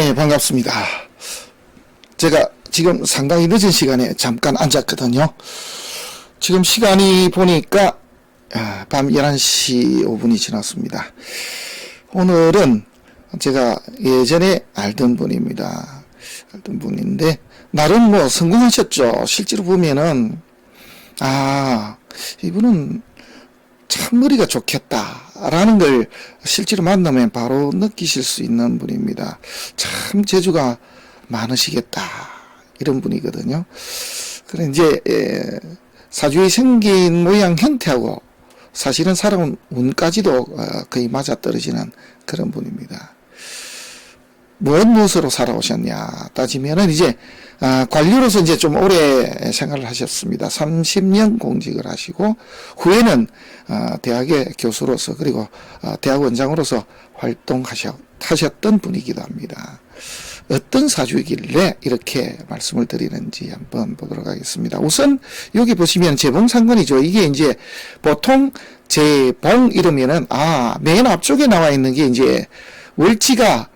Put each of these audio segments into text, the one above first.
네, 반갑습니다. 제가 지금 상당히 늦은 시간에 잠깐 앉았거든요. 지금 시간이 보니까 밤 11시 5분이 지났습니다. 오늘은 제가 예전에 알던 분입니다. 알던 분인데 나름 뭐 성공하셨죠. 실제로 보면은 이분은 참 머리가 좋겠다라는 걸 실제로 만나면 바로 느끼실 수 있는 분입니다. 참 재주가 많으시겠다 이런 분이거든요. 그래 이제 사주에 생긴 모양 형태하고 사실은 살아온 운까지도 거의 맞아떨어지는 그런 분입니다. 무엇으로 살아오셨냐 따지면은 이제 관료로서 이제 좀 오래 생활을 하셨습니다. 30년 공직을 하시고 후에는 대학의 교수로서 그리고 대학 원장으로서 활동하셨던 분이기도 합니다. 어떤 사주이길래 이렇게 말씀을 드리는지 한번 보도록 하겠습니다. 우선 여기 보시면 재봉상관이죠. 이게 이제 보통 재봉 이러면은 맨 앞쪽에 나와 있는 게 이제 월지가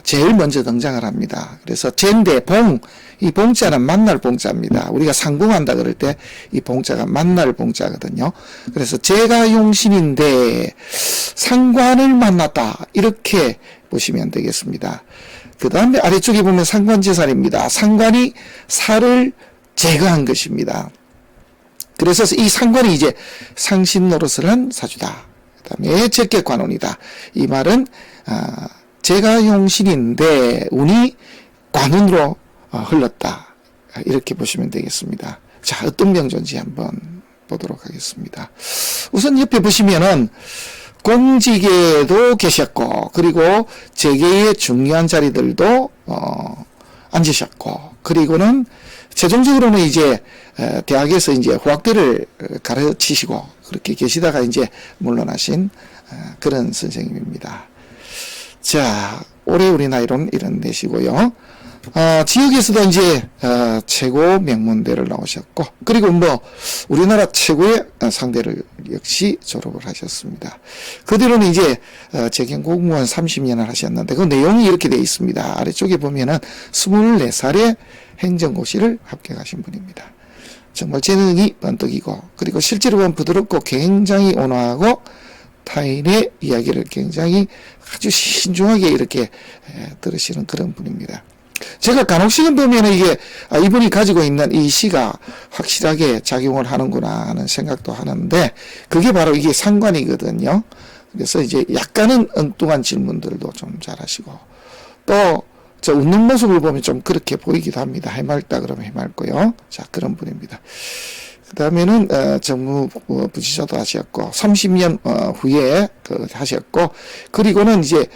제일 먼저 등장을 합니다. 그래서 재인데 봉, 이 봉자는 만날 봉자입니다. 우리가 상봉한다 그럴 때 이 봉자가 만날 봉자거든요. 그래서 재가 용신인데 상관을 만났다 이렇게 보시면 되겠습니다. 그 다음에 아래쪽에 보면 상관재살입니다. 상관이 살을 제거한 것입니다. 그래서 이 상관이 이제 상신 노릇을 한 사주다. 그 다음에 적객관운이다. 이 말은 재가 용신인데 운이 관운으로 흘렀다. 이렇게 보시면 되겠습니다. 자, 어떤 명조인지 한번 보도록 하겠습니다. 우선 옆에 보시면은 공직에도 계셨고 그리고 재계의 중요한 자리들도 앉으셨고 그리고는 최종적으로는 이제 대학에서 이제 후학들을 가르치시고 그렇게 계시다가 이제 물러나신 그런 선생님입니다. 자, 올해 우리 나이로는 74시고요. 지역에서도 이제 최고 명문대를 나오셨고 그리고 뭐 우리나라 최고의 상대를 역시 졸업을 하셨습니다. 그 뒤로는 이제 재경 공무원 30년을 하셨는데 그 내용이 이렇게 되어 있습니다. 아래쪽에 보면은 24살에 행정고시를 합격하신 분입니다. 정말 재능이 번뜩이고 그리고 실제로 보면 부드럽고 굉장히 온화하고 타인의 이야기를 굉장히 아주 신중하게 이렇게 들으시는 그런 분입니다. 제가 간혹시간 보면 이게 이분이 가지고 있는 이 시가 확실하게 작용을 하는구나 하는 생각도 하는데 그게 바로 이게 상관이거든요. 그래서 이제 약간은 엉뚱한 질문들도 좀 잘하시고 또 저 웃는 모습을 보면 좀 그렇게 보이기도 합니다. 해맑다 그러면 해맑고요. 자, 그런 분입니다. 그 다음에는 정무 부지사도 하셨고 30년 후에 하셨고 그리고는 이제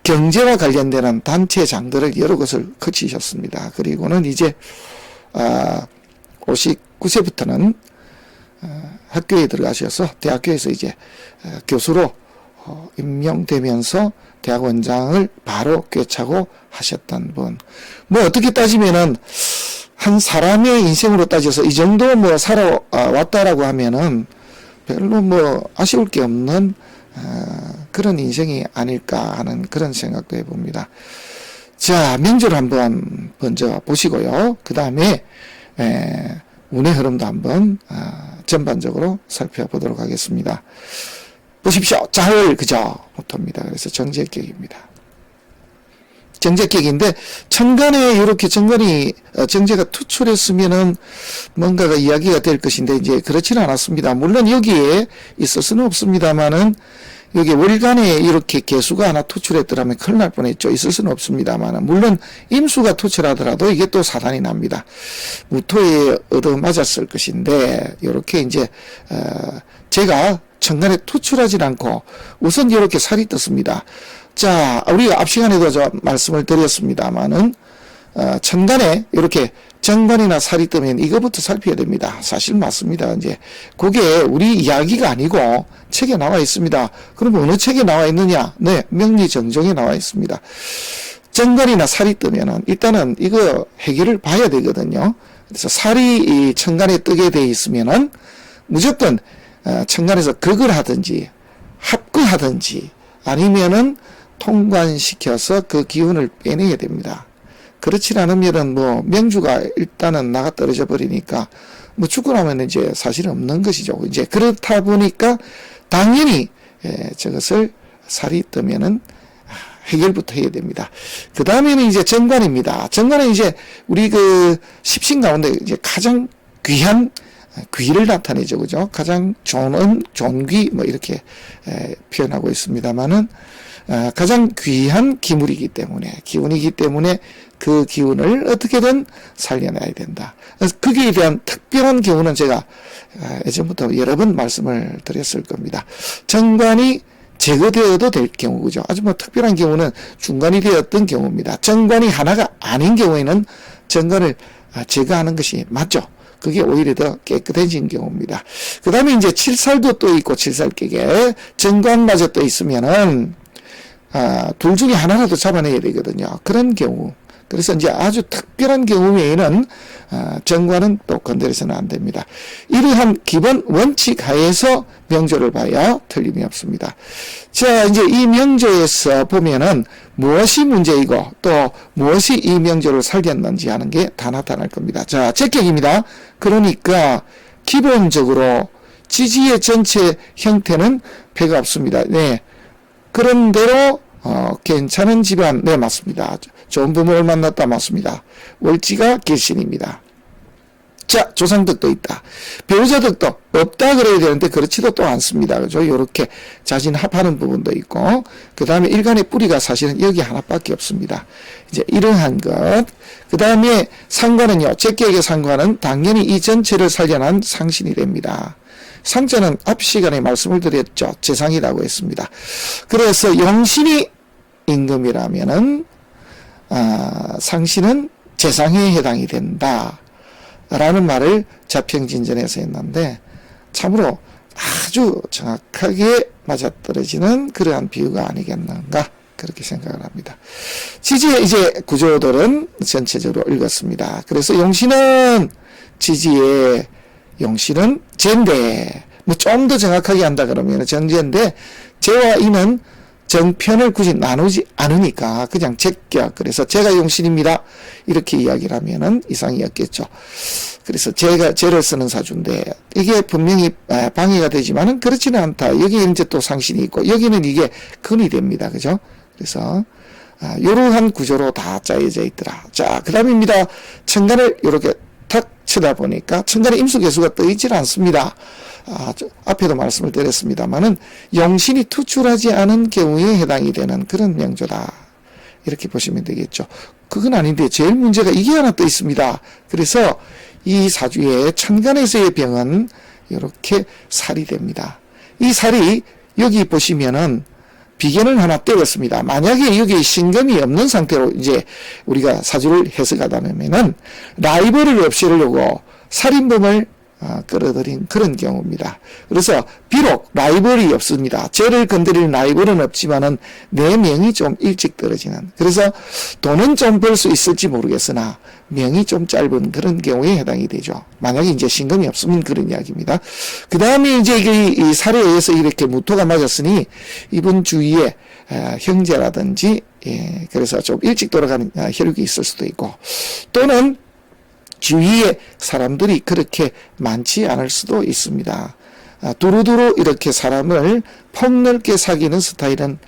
경제와 관련되는 단체장들을 여러 것을 거치셨습니다. 그리고는 이제 59세부터는 학교에 들어가셔서 대학교에서 이제 교수로 임명되면서 대학원장을 바로 꿰차고 하셨던 분. 뭐 어떻게 따지면은 한 사람의 인생으로 따져서 이 정도 뭐 살아왔다라고 하면은 별로 뭐 아쉬울 게 없는 그런 인생이 아닐까 하는 그런 생각도 해봅니다. 자, 명조를 한번 먼저 보시고요. 그 다음에 운의 흐름도 한번 전반적으로 살펴보도록 하겠습니다. 보십시오. 자을 그저부터입니다. 그래서 정제격입니다. 정제격인데 천간에 이렇게 정제가 투출했으면은 뭔가가 이야기가 될 것인데 이제 그렇지는 않았습니다. 물론 여기에 있을 수는 없습니다만은 여기 월간에 이렇게 개수가 하나 투출했더라면 큰일 날 뻔했죠. 있을 수는 없습니다만 물론 임수가 투출하더라도 이게 또 사단이 납니다. 무토에 얻어맞았을 것인데 이렇게 이제 제가 천간에 투출하지 않고 우선 이렇게 살이 떴습니다. 자, 우리가 앞 시간에도 말씀을 드렸습니다만은 천간에 이렇게 정관이나 살이 뜨면 이거부터 살펴야 됩니다. 사실 맞습니다. 이제 그게 우리 이야기가 아니고 책에 나와 있습니다. 그럼 어느 책에 나와 있느냐? 네, 명리정정에 나와 있습니다. 정관이나 살이 뜨면은 일단은 이거 해결을 봐야 되거든요. 그래서 살이 이 천간에 뜨게 돼 있으면은 무조건 천간에서 극을 하든지 합구하든지 아니면은 통관시켜서 그 기운을 빼내야 됩니다. 그렇지 않으면은 뭐 명주가 일단은 나가 떨어져 버리니까 뭐 죽고 나면 이제 사실 없는 것이죠. 이제 그렇다 보니까 당연히 저것을 살이 뜨면은 해결부터 해야 됩니다. 그 다음에는 이제 정관입니다. 정관은 이제 우리 그 십신 가운데 이제 가장 귀한 귀를 나타내죠. 그죠? 가장 좋은 존귀 뭐 이렇게 표현하고 있습니다만은 가장 귀한 기물이기 때문에 기운이기 때문에 그 기운을 어떻게든 살려내야 된다. 거기에 대한 특별한 경우는 제가 예전부터 여러 번 말씀을 드렸을 겁니다. 정관이 제거되어도 될 경우, 그죠? 아주 뭐 특별한 경우는 중관이 되었던 경우입니다. 정관이 하나가 아닌 경우에는 정관을 제거하는 것이 맞죠. 그게 오히려 더 깨끗해진 경우입니다. 그 다음에 이제 칠살도 또 있고, 칠살깨게 정관마저 또 있으면은, 둘 중에 하나라도 잡아내야 되거든요. 그런 경우. 그래서 이제 아주 특별한 경우 외에는 정관은 또 건드려서는 안 됩니다. 이러한 기본 원칙 하에서 명조를 봐야 틀림이 없습니다. 자, 이제 이 명조에서 보면은 무엇이 문제이고 또 무엇이 이 명조를 살렸는지 하는 게 다 나타날 겁니다. 자, 제격입니다. 그러니까 기본적으로 지지의 전체 형태는 배가 없습니다. 네. 그런대로 괜찮은 집안, 네, 맞습니다. 좋은 부모를 만났다, 맞습니다. 월지가 길신입니다. 자, 조상덕도 있다. 배우자덕도 없다 그래야 되는데 그렇지도 또 않습니다. 그죠? 요렇게 자진합하는 부분도 있고, 그 다음에 일간의 뿌리가 사실은 여기 하나밖에 없습니다. 이제 이러한 것. 그 다음에 상관은요, 제격의 상관은 당연히 이 전체를 살려난 상신이 됩니다. 상자는 앞 시간에 말씀을 드렸죠. 재상이라고 했습니다. 그래서 영신이 임금이라면은 상신은 재상에 해당이 된다 라는 말을 자평진전에서 했는데 참으로 아주 정확하게 맞아떨어지는 그러한 비유가 아니겠는가 그렇게 생각을 합니다. 지지의 이제 구조들은 전체적으로 읽었습니다. 그래서 용신은 지지의 용신은 제인데 뭐 좀 더 정확하게 한다 그러면 정제인데 제와 이는 정편을 굳이 나누지 않으니까 그냥 제격, 그래서 제가 용신입니다 이렇게 이야기를 하면은 이상이었겠죠. 그래서 제가 제를 쓰는 사주인데 이게 분명히 방해가 되지만은 그렇지는 않다. 여기 이제 또 상신이 있고 여기는 이게 근이 됩니다. 그죠? 그래서 이러한 구조로 다 짜여져 있더라. 자, 그 다음입니다. 천간을 이렇게 탁 쳐다보니까 천간에 임수개수가 떠 있질 않습니다. 앞에도 말씀을 드렸습니다만은 용신이 투출하지 않은 경우에 해당이 되는 그런 명조다. 이렇게 보시면 되겠죠. 그건 아닌데 제일 문제가 이게 하나 떠 있습니다. 그래서 이 사주의 천간에서의 병은 이렇게 살이 됩니다. 이 살이 여기 보시면은 비견을 하나 때렸습니다. 만약에 여기 신금이 없는 상태로 이제 우리가 사주를 해석하다면은 라이벌을 없애려고 살인범을 끌어들인 그런 경우입니다. 그래서 비록 라이벌이 없습니다. 죄를 건드릴 라이벌은 없지만은 내 명이 좀 일찍 떨어지는, 그래서 돈은 좀 벌 수 있을지 모르겠으나 명이 좀 짧은 그런 경우에 해당이 되죠. 만약에 이제 신금이 없으면 그런 이야기입니다. 그 다음에 이제 이 살에 의해서 이렇게 무토가 맞았으니 이분 주위에 형제라든지 그래서 좀 일찍 돌아가는 혈육이 있을 수도 있고, 또는 주위에 사람들이 그렇게 많지 않을 수도 있습니다. 두루두루 이렇게 사람을 폭넓게 사귀는 스타일은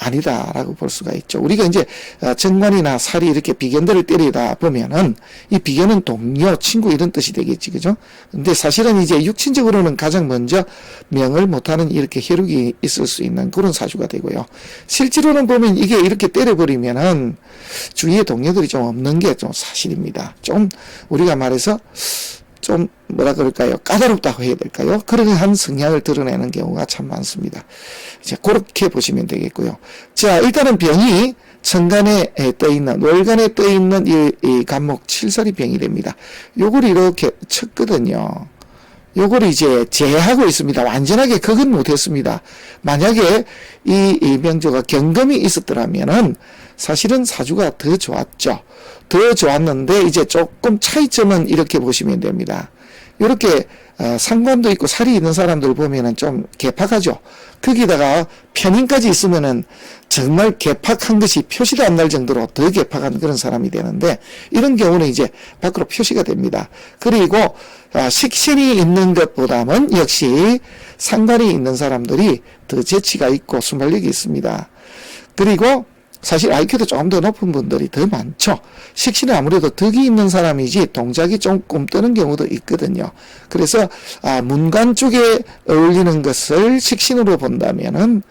아니다라고 볼 수가 있죠. 우리가 이제 정관이나 살이 이렇게 비견들을 때리다 보면은 이 비견은 동료, 친구 이런 뜻이 되겠지, 그죠? 근데 사실은 이제 육친적으로는 가장 먼저 명을 못하는 이렇게 혈육이 있을 수 있는 그런 사주가 되고요. 실제로는 보면 이게 이렇게 때려버리면은 주위에 동료들이 좀 없는 게 좀 사실입니다. 좀 우리가 말해서 좀 뭐라 그럴까요? 까다롭다고 해야 될까요? 그러한 성향을 드러내는 경우가 참 많습니다. 이제 그렇게 보시면 되겠고요. 자, 일단은 병이 천간에 떠있는, 월간에 떠있는 이 간목 칠살이 병이 됩니다. 요걸 이렇게 쳤거든요. 요걸 이제 제하고 있습니다. 완전하게 극은 못했습니다. 만약에 이 명조가 경금이 있었더라면은 사실은 사주가 더 좋았죠. 더 좋았는데 이제 조금 차이점은 이렇게 보시면 됩니다. 이렇게 상관도 있고 살이 있는 사람들 보면은 좀 개팍하죠. 거기다가 편인까지 있으면은 정말 개팍한 것이 표시도 안 날 정도로 더 개팍한 그런 사람이 되는데, 이런 경우는 이제 밖으로 표시가 됩니다. 그리고 식신이 있는 것보다는 역시 상관이 있는 사람들이 더 재치가 있고 순발력이 있습니다. 그리고 사실 IQ도 조금 더 높은 분들이 더 많죠. 식신은 아무래도 덕이 있는 사람이지 동작이 좀 꿈뜨는 경우도 있거든요. 그래서 문관 쪽에 어울리는 것을 식신으로 본다면은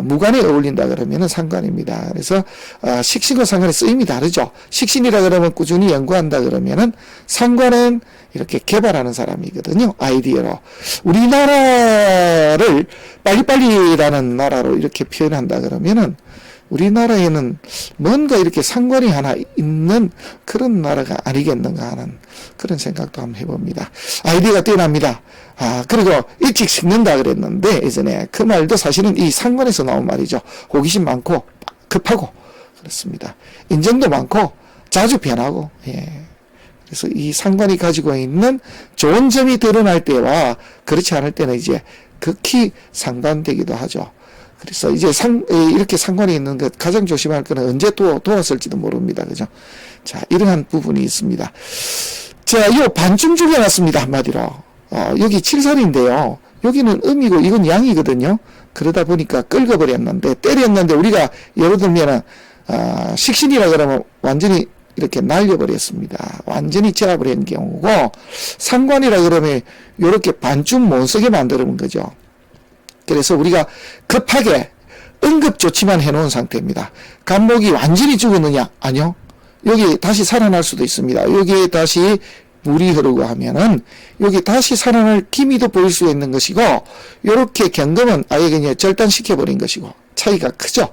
무관에 어울린다 그러면은 상관입니다. 그래서 식신과 상관의 쓰임이 다르죠. 식신이라 그러면 꾸준히 연구한다 그러면은, 상관은 이렇게 개발하는 사람이거든요. 아이디어로. 우리나라를 빨리빨리라는 나라로 이렇게 표현한다 그러면은, 우리나라에는 뭔가 이렇게 상관이 하나 있는 그런 나라가 아니겠는가 하는 그런 생각도 한번 해봅니다. 아이디어가 뛰어납니다. 그리고 일찍 식는다 그랬는데, 예전에 그 말도 사실은 이 상관에서 나온 말이죠. 호기심 많고 급하고 그렇습니다. 인정도 많고 자주 변하고, 그래서 이 상관이 가지고 있는 좋은 점이 드러날 때와 그렇지 않을 때는 이제 극히 상반되기도 하죠. 그래서 이제 이렇게 상관이 있는 것 가장 조심할 거는 언제 또 도왔을지도 모릅니다. 그죠? 자, 이러한 부분이 있습니다. 자, 요 반중 중에 났습니다. 한마디로. 여기 7살인데요. 여기는 음이고 이건 양이거든요. 그러다 보니까 끌어버렸는데, 때렸는데 우리가 예를 들면은, 식신이라 그러면 완전히 이렇게 날려버렸습니다. 완전히 제압을 한 경우고, 상관이라 그러면 요렇게 반쯤 못 쓰게 만드는 거죠. 그래서 우리가 급하게 응급조치만 해놓은 상태입니다. 간목이 완전히 죽었느냐? 아니요. 여기 다시 살아날 수도 있습니다. 여기에 다시 물이 흐르고 하면은 여기 다시 살아날 기미도 보일 수 있는 것이고, 이렇게 경금은 아예 그냥 절단시켜버린 것이고, 차이가 크죠.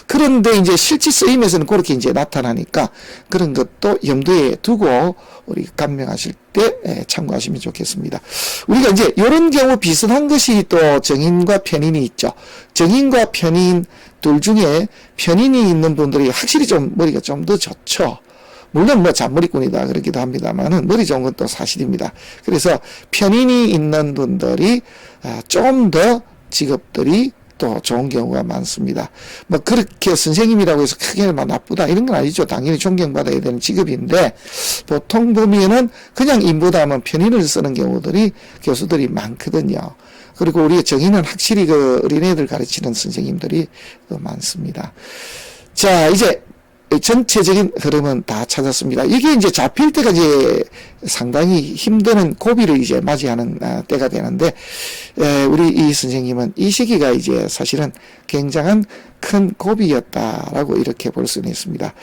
그런데 이제 실제 쓰임에서는 그렇게 이제 나타나니까 그런 것도 염두에 두고 우리 감명하실 때 참고하시면 좋겠습니다. 우리가 이제 이런 경우 비슷한 것이 또 정인과 편인이 있죠. 정인과 편인 둘 중에 편인이 있는 분들이 확실히 좀 머리가 좀 더 좋죠. 물론 뭐 잔머리꾼이다 그러기도 합니다만은 머리 좋은 것도 사실입니다. 그래서 편인이 있는 분들이 좀 더 직업들이 또 좋은 경우가 많습니다. 뭐 그렇게 선생님이라고 해서 크게 막 나쁘다 이런 건 아니죠. 당연히 존경받아야 되는 직업인데, 보통 보면은 그냥 인보다는 편인을 쓰는 경우들이 교수들이 많거든요. 그리고 우리 정의는 확실히 그 어린애들 가르치는 선생님들이 많습니다. 자, 이제 전체적인 흐름은 다 찾았습니다. 이게 이제 잡힐 때가 이제 상당히 힘드는 고비를 이제 맞이하는 때가 되는데, 우리 이 선생님은 이 시기가 이제 사실은 굉장한 큰 고비였다라고 이렇게 볼 수는 있습니다.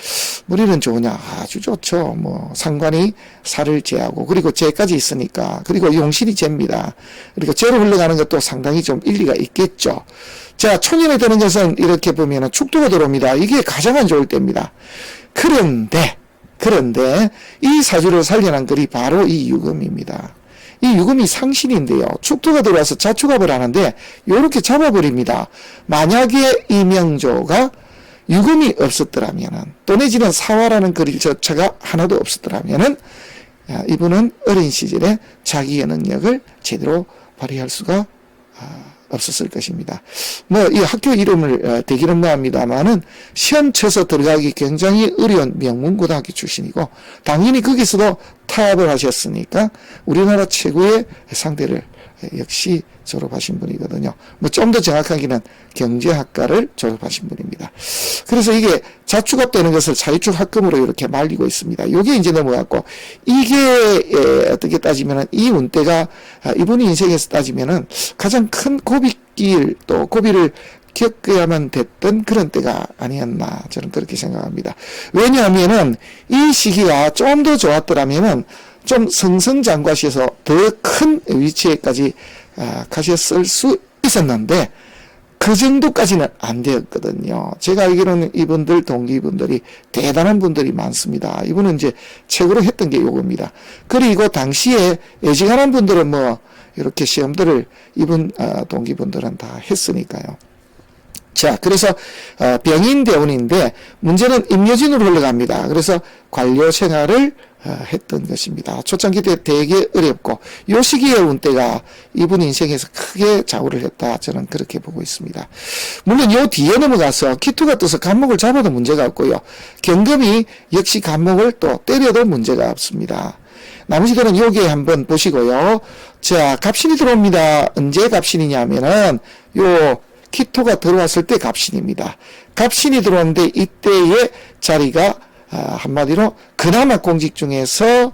머리는 좋으냐? 아주 좋죠. 뭐 상관이 살을 제하고, 그리고 제까지 있으니까, 그리고 용신이 제입니다. 그리고 제로 흘러가는 것도 상당히 좀 일리가 있겠죠. 자, 초년에 되는 것은 이렇게 보면은 축토가 들어옵니다. 이게 가장 안 좋을 때입니다. 그런데 이 사주를 살려난 글이 바로 이 유금입니다. 이 유금이 상신인데요. 축토가 들어와서 자축합을 하는데 요렇게 잡아버립니다. 만약에 이 명조가 유금이 없었더라면은, 또 내지는 사화라는 글자가 하나도 없었더라면은, 이분은 어린 시절에 자기의 능력을 제대로 발휘할 수가 없었을 것입니다. 뭐 이 학교 이름을 대기는 뭐합니다만은 시험 쳐서 들어가기 굉장히 어려운 명문고등학교 출신이고, 당연히 거기서도 타협을 하셨으니까 우리나라 최고의 상대를 역시 졸업하신 분이거든요. 뭐 좀 더 정확하게는 경제학과를 졸업하신 분입니다. 그래서 이게 자축합되는 것을 사회축 합금으로 이렇게 말리고 있습니다. 이게 이제 넘어갔고, 이게 어떻게 따지면은 이 운대가 이분의 인생에서 따지면은 가장 큰 고비길, 또 고비를 겪어야만 됐던 그런 때가 아니었나, 저는 그렇게 생각합니다. 왜냐하면은 이 시기가 좀 더 좋았더라면은 좀 승승장구하셔서 더 큰 위치에까지 가셨을 수 있었는데, 그 정도까지는 안 되었거든요. 제가 알기로는 이분들 동기분들이 대단한 분들이 많습니다. 이분은 이제 책으로 했던 게 요겁니다. 그리고 당시에 애지간한 분들은 뭐 이렇게 시험들을 이분 동기분들은 다 했으니까요. 자, 그래서 병인대운인데 문제는 임묘진으로 흘러갑니다. 그래서 관료 생활을 했던 것입니다. 초창기 때 되게 어렵고 요 시기의 운때가 이분 인생에서 크게 좌우를 했다. 저는 그렇게 보고 있습니다. 물론 요 뒤에 넘어가서 기투가 떠서 간목을 잡아도 문제가 없고요. 경금이 역시 간목을 또 때려도 문제가 없습니다. 나머지들은 여기에 한번 보시고요. 자, 갑신이 들어옵니다. 언제 갑신이냐 하면은 요 기토가 들어왔을 때 갑신입니다. 갑신이 들어오는데 이때의 자리가 한마디로 그나마 공직 중에서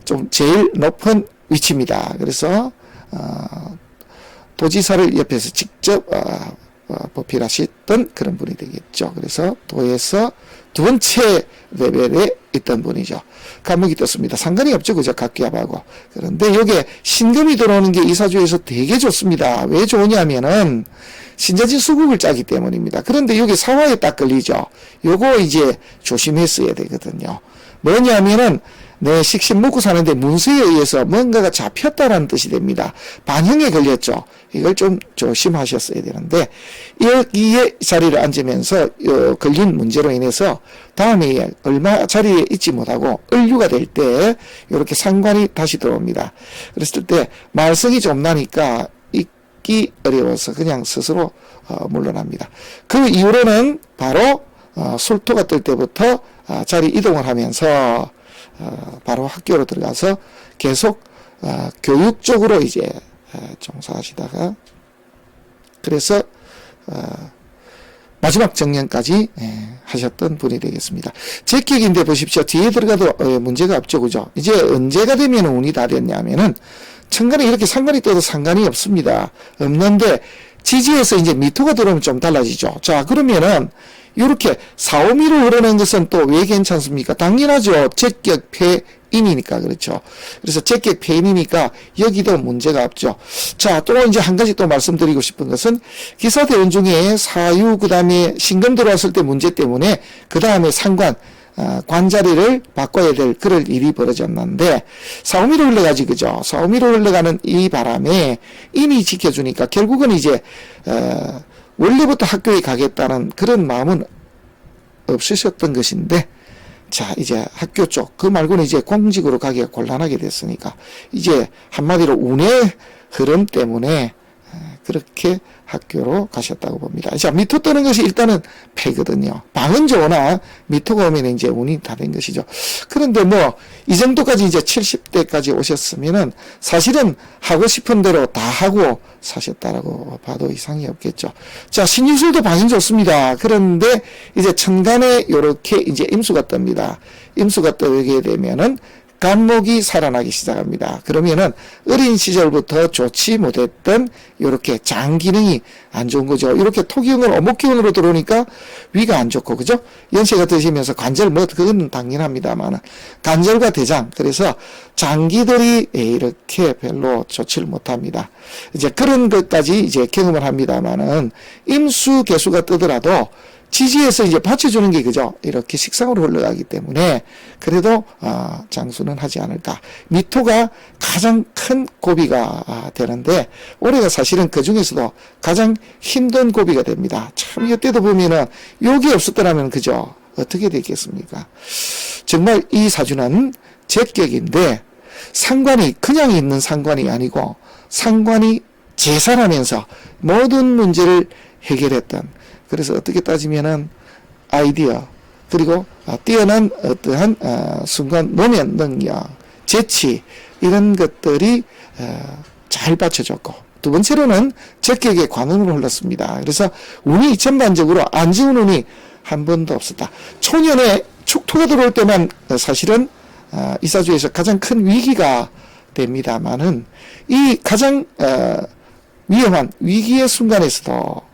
좀 제일 높은 위치입니다. 그래서 도지사를 옆에서 직접 보필하셨던 그런 분이 되겠죠. 그래서 도에서 두 번째 레벨에 있던 분이죠. 간목이 떴습니다. 상관이 없죠. 그죠? 각기압하고. 그런데 여기에 신금이 들어오는 게 이사주에서 되게 좋습니다. 왜 좋으냐면은 신자진 수국을 짜기 때문입니다. 그런데 여기 사화에 딱 걸리죠. 요거 이제 조심했어야 되거든요. 뭐냐면은 내 식신 먹고 사는데 문서에 의해서 뭔가가 잡혔다는 뜻이 됩니다. 반형에 걸렸죠. 이걸 좀 조심하셨어야 되는데 여기에 자리를 앉으면서 걸린 문제로 인해서 다음에 얼마 자리에 있지 못하고 을류가 될 때 이렇게 상관이 다시 들어옵니다. 그랬을 때 말썽이 좀 나니까 있기 어려워서 그냥 스스로 물러납니다. 그 이후로는 바로 술토가 뜰 때부터 자리 이동을 하면서 바로 학교로 들어가서 계속 교육 쪽으로 이제 종사하시다가 그래서 마지막 정년까지 하셨던 분이 되겠습니다. 제격인데 보십시오. 뒤에 들어가도 문제가 없죠. 그죠? 이제 언제가 되면 운이 다 됐냐면은 천간에 이렇게 상관이 떠도 상관이 없습니다. 없는데 지지에서 이제 미토가 들어오면 좀 달라지죠. 자, 그러면은 이렇게 4, 5미로 흐르는 것은 또 왜 괜찮습니까? 당연하죠. 제격패인이니까 그렇죠. 그래서 제격패인이니까 여기도 문제가 없죠. 자, 또 이제 한 가지 또 말씀드리고 싶은 것은 기사대원 중에 사유 그 다음에 신금 들어왔을 때 문제 때문에 그 다음에 상관 관자리를 바꿔야 될 그럴 일이 벌어졌는데 4, 5미로 흘러가지 그죠. 4, 5미로 흘러가는 이 바람에 인이 지켜주니까 결국은 이제 원래부터 학교에 가겠다는 그런 마음은 없으셨던 것인데 자 이제 학교 쪽 그 말고는 이제 공직으로 가기가 곤란하게 됐으니까 이제 한마디로 운의 흐름 때문에 그렇게 학교로 가셨다고 봅니다. 자, 미토 뜨는 것이 일단은 패거든요. 방은 좋으나 미토가 오면 이제 운이 다 된 것이죠. 그런데 뭐, 이 정도까지 이제 70대까지 오셨으면은 사실은 하고 싶은 대로 다 하고 사셨다라고 봐도 이상이 없겠죠. 자, 신유술도 방이 좋습니다. 그런데 이제 천간에 요렇게 이제 임수가 뜹니다. 임수가 뜨게 되면은 간목이 살아나기 시작합니다. 그러면은 어린 시절부터 좋지 못했던 이렇게 장 기능이 안 좋은 거죠. 이렇게 토기운으로 어목기운으로 들어오니까 위가 안 좋고 그죠? 연세가 드시면서 관절 뭐 그건 당연합니다만 관절과 대장 그래서 장기들이 이렇게 별로 좋지를 못합니다. 이제 그런 것까지 이제 경험을 합니다만은 임수 개수가 뜨더라도 지지에서 이제 받쳐주는 게 그죠? 이렇게 식상으로 흘러가기 때문에 그래도 장수는 하지 않을까. 미토가 가장 큰 고비가 되는데 올해가 사실은 그 중에서도 가장 힘든 고비가 됩니다. 참 이때도 보면은 욕이 없었더라면 그죠? 어떻게 됐겠습니까? 정말 이 사주는 제격인데 상관이 그냥 있는 상관이 아니고 상관이 재산하면서 모든 문제를 해결했던 그래서 어떻게 따지면은 아이디어 그리고 뛰어난 어떠한 순간 노면 능력, 재치 이런 것들이 잘 받쳐줬고 두 번째로는 적격의 관운으로 흘렀습니다. 그래서 운이 전반적으로 안 좋은 운이 한 번도 없었다. 초년에 축토가 들어올 때만 사실은 이사주에서 가장 큰 위기가 됩니다만은 이 가장 위험한 위기의 순간에서도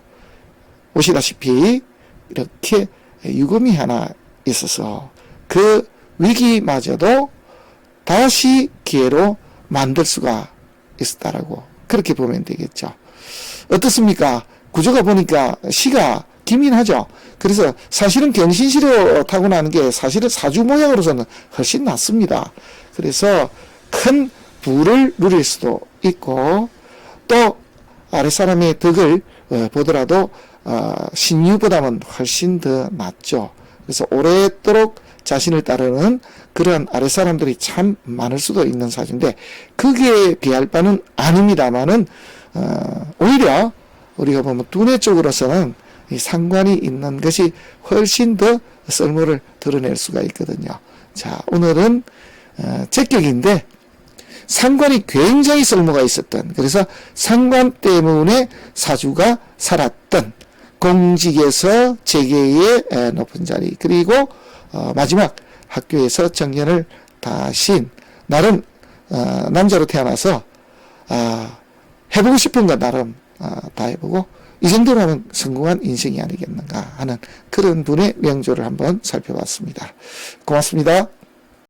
보시다시피 이렇게 유금이 하나 있어서 그 위기마저도 다시 기회로 만들 수가 있었다라고 그렇게 보면 되겠죠. 어떻습니까? 구조가 보니까 시가 기민하죠. 그래서 사실은 경신시로 타고나는 게 사실은 사주 모양으로서는 훨씬 낫습니다. 그래서 큰 부를 누릴 수도 있고 또 아랫사람의 덕을 보더라도 신유보다는 훨씬 더 낫죠. 그래서 오랫도록 자신을 따르는 그런 아랫사람들이 참 많을 수도 있는 사주인데, 그게 비할 바는 아닙니다만은, 오히려 우리가 보면 두뇌 쪽으로서는 이 상관이 있는 것이 훨씬 더 쓸모를 드러낼 수가 있거든요. 자, 오늘은 제격인데 상관이 굉장히 쓸모가 있었던, 그래서 상관 때문에 사주가 살았던, 공직에서 재계의 높은 자리, 그리고 마지막 학교에서 정년을 다신, 나름 남자로 태어나서 해보고 싶은 거 나름 다 해보고 이 정도라면 성공한 인생이 아니겠는가 하는 그런 분의 명조를 한번 살펴봤습니다. 고맙습니다.